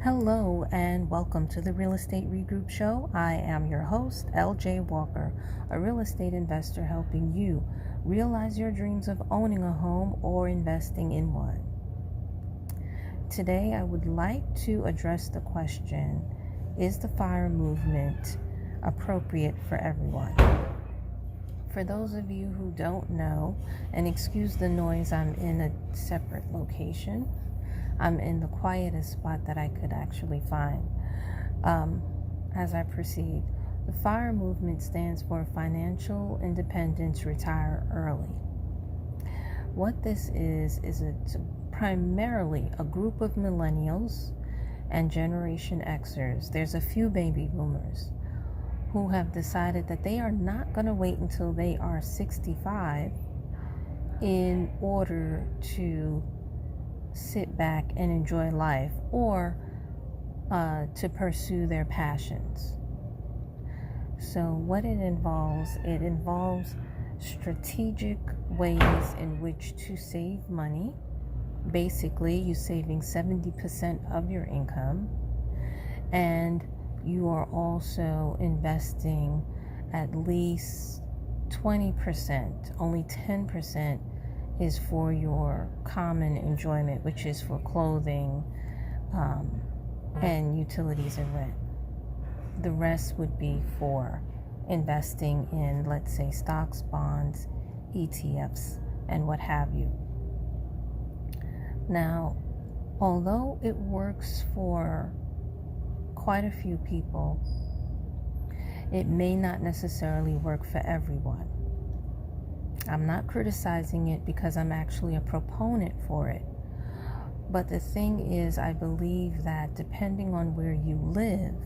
Hello and welcome to the Real Estate Regroup Show. I am your host, LJ Walker, a real estate investor helping you realize your dreams of owning a home or investing in one. Today, I would like to address the question, is the FIRE movement appropriate for everyone? For those of you who don't know, and excuse the noise, I'm in a separate location. I'm in the quietest spot that I could actually find. As I proceed, the FIRE movement stands for Financial Independence Retire Early. What this is it's primarily a group of millennials and Generation Xers. There's a few baby boomers who have decided that they are not going to wait until they are 65 in order to sit back and enjoy life or to pursue their passions. So what it involves strategic ways in which to save money. Basically, you're saving 70% of your income, and you are also investing at least 20%. Only 10% is for your common enjoyment, which is for clothing and utilities and rent. The rest would be for investing in, let's say, stocks, bonds, ETFs, and what have you. Now, although it works for quite a few people, it may not necessarily work for everyone. I'm not criticizing it because I'm actually a proponent for it. But the thing is, I believe that depending on where you live,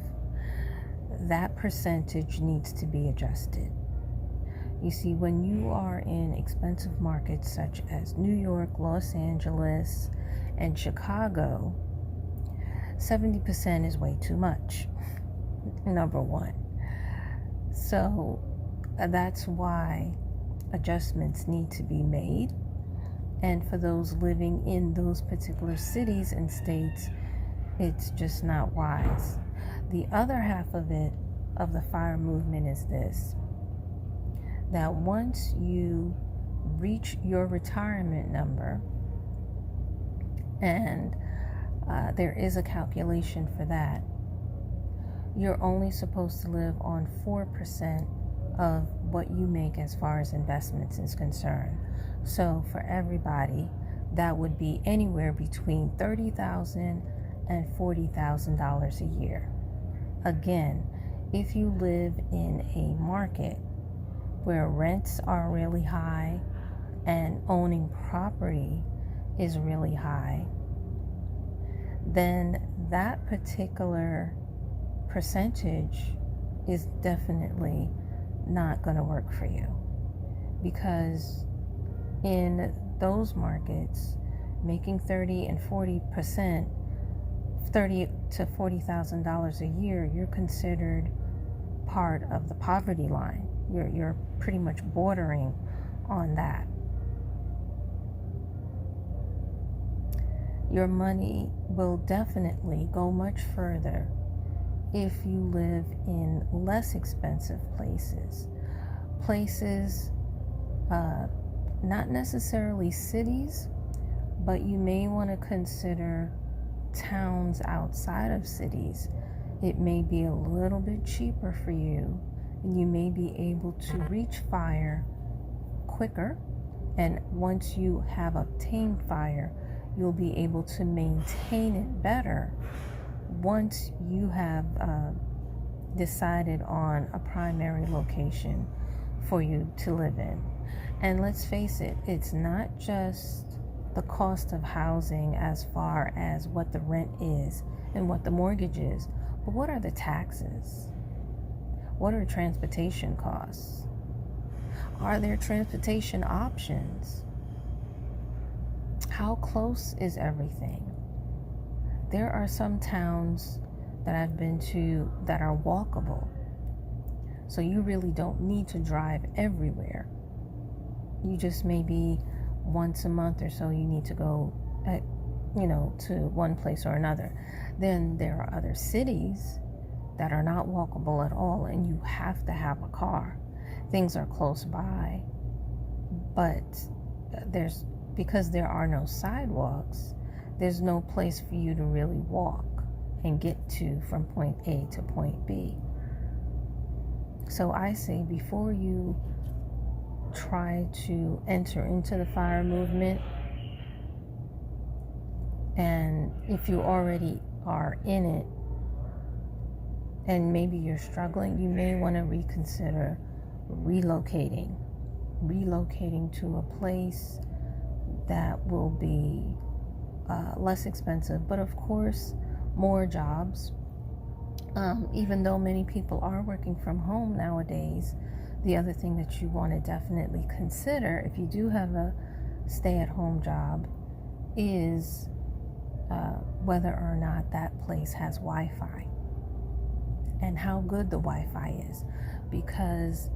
that percentage needs to be adjusted. You see, when you are in expensive markets such as New York, Los Angeles, and Chicago, 70% is way too much, number one. So that's why adjustments need to be made. And for those living in those particular cities and states, it's just not wise. The other half of it, of the FIRE movement, is this: that once you reach your retirement number, and there is a calculation for that, you're only supposed to live on 4% of what you make as far as investments is concerned. So for everybody, that would be anywhere between $30,000 and $40,000 a year. Again, if you live in a market where rents are really high and owning property is really high, then that particular percentage is definitely not going to work for you, because in those markets, making 30 and 40%, $30,000 to $40,000 a year, you're considered part of the poverty line. You're pretty much bordering on that. Your money will definitely go much further if you live in less expensive places. Not necessarily cities, but you may want to consider towns outside of cities. It may be a little bit cheaper for you, and you may be able to reach FIRE quicker. And once you have obtained FIRE, you'll be able to maintain it better once you have decided on a primary location for you to live in. And let's face it, it's not just the cost of housing as far as what the rent is and what the mortgage is, but what are the taxes? What are transportation costs? Are there transportation options? How close is everything? There are some towns that I've been to that are walkable, so you really don't need to drive everywhere. You just maybe once a month or so you need to go to one place or another. Then there are other cities that are not walkable at all, and you have to have a car. Things are close by, but because there are no sidewalks, there's no place for you to really walk and get to from point A to point B. So I say, before you try to enter into the fire movement, and if you already are in it and maybe you're struggling, you may want to reconsider relocating to a place that will be less expensive, but of course more jobs. Even though many people are working from home nowadays, the other thing that you want to definitely consider, if you do have a stay-at-home job, is whether or not that place has Wi-Fi and how good the Wi-Fi is, because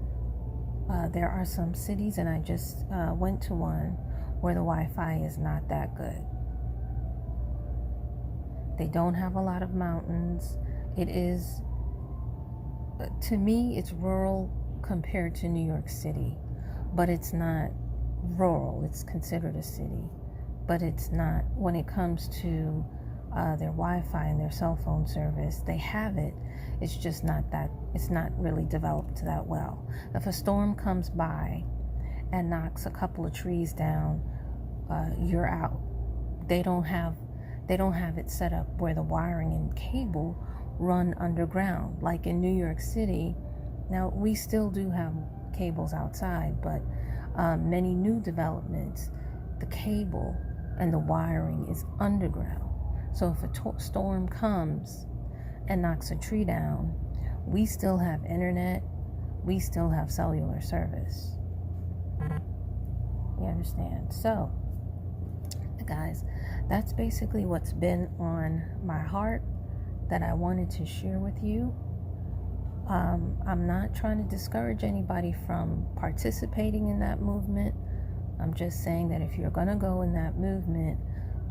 there are some cities, and I just went to one where the Wi-Fi is not that good. They don't have a lot of mountains. It is, to me, it's rural compared to New York City, but it's not rural. It's considered a city, but it's not. When it comes to their Wi-Fi and their cell phone service, they have it. It's just not that, it's not really developed that well. If a storm comes by and knocks a couple of trees down, you're out. They don't have it set up where the wiring and cable run underground like in New York City. Now, we still do have cables outside, but many new developments, the cable and the wiring is underground. So if a storm comes and knocks a tree down, we still have internet, we still have cellular service. You understand? So, guys, that's basically what's been on my heart that I wanted to share with you. I'm not trying to discourage anybody from participating in that movement. I'm just saying that if you're going to go in that movement,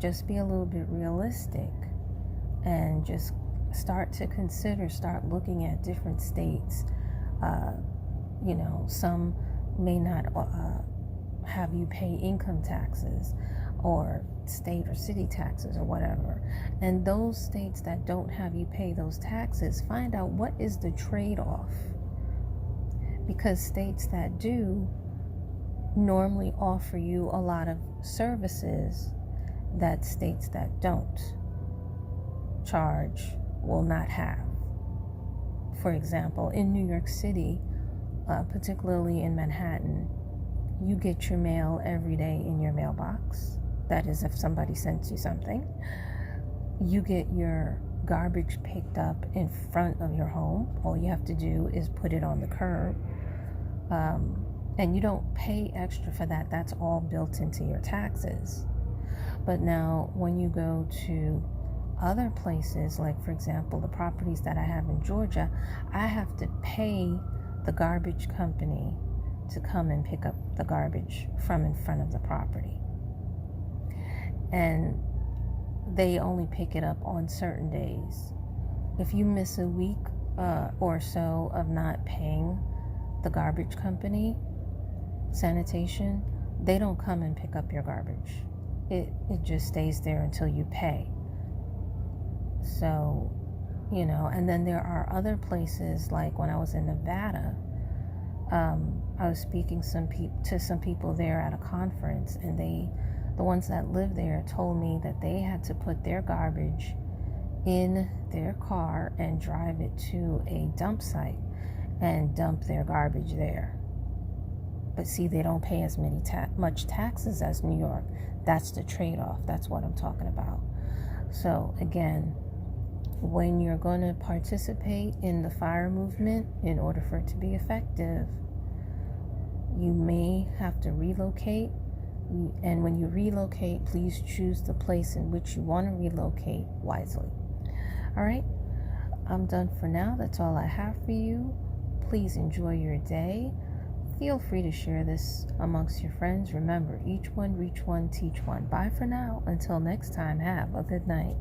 just be a little bit realistic and just start looking at different states. Some may not have you pay income taxes or state or city taxes or whatever. And those states that don't have you pay those taxes, find out what is the trade-off. Because states that do normally offer you a lot of services that states that don't charge will not have. For example, in New York City, particularly in Manhattan, you get your mail every day in your mailbox. That is, if somebody sends you something. You get your garbage picked up in front of your home. All you have to do is put it on the curb. And you don't pay extra for that. That's all built into your taxes. But now, when you go to other places, like, for example, the properties that I have in Georgia, I have to pay the garbage company to come and pick up the garbage from in front of the property. And they only pick it up on certain days. If you miss a week or so of not paying the garbage company, sanitation, they don't come and pick up your garbage. It just stays there until you pay. So, and then there are other places, like when I was in Nevada, I was speaking to some people there at a conference, and the ones that live there told me that they had to put their garbage in their car and drive it to a dump site and dump their garbage there. But see, they don't pay as much taxes as New York. That's the trade-off. That's what I'm talking about. So again, when you're going to participate in the fire movement, in order for it to be effective, you may have to relocate. And when you relocate, please choose the place in which you want to relocate wisely. All right, I'm done for now. That's all I have for you. Please enjoy your day. Feel free to share this amongst your friends. Remember, each one, reach one, teach one. Bye for now. Until next time, have a good night.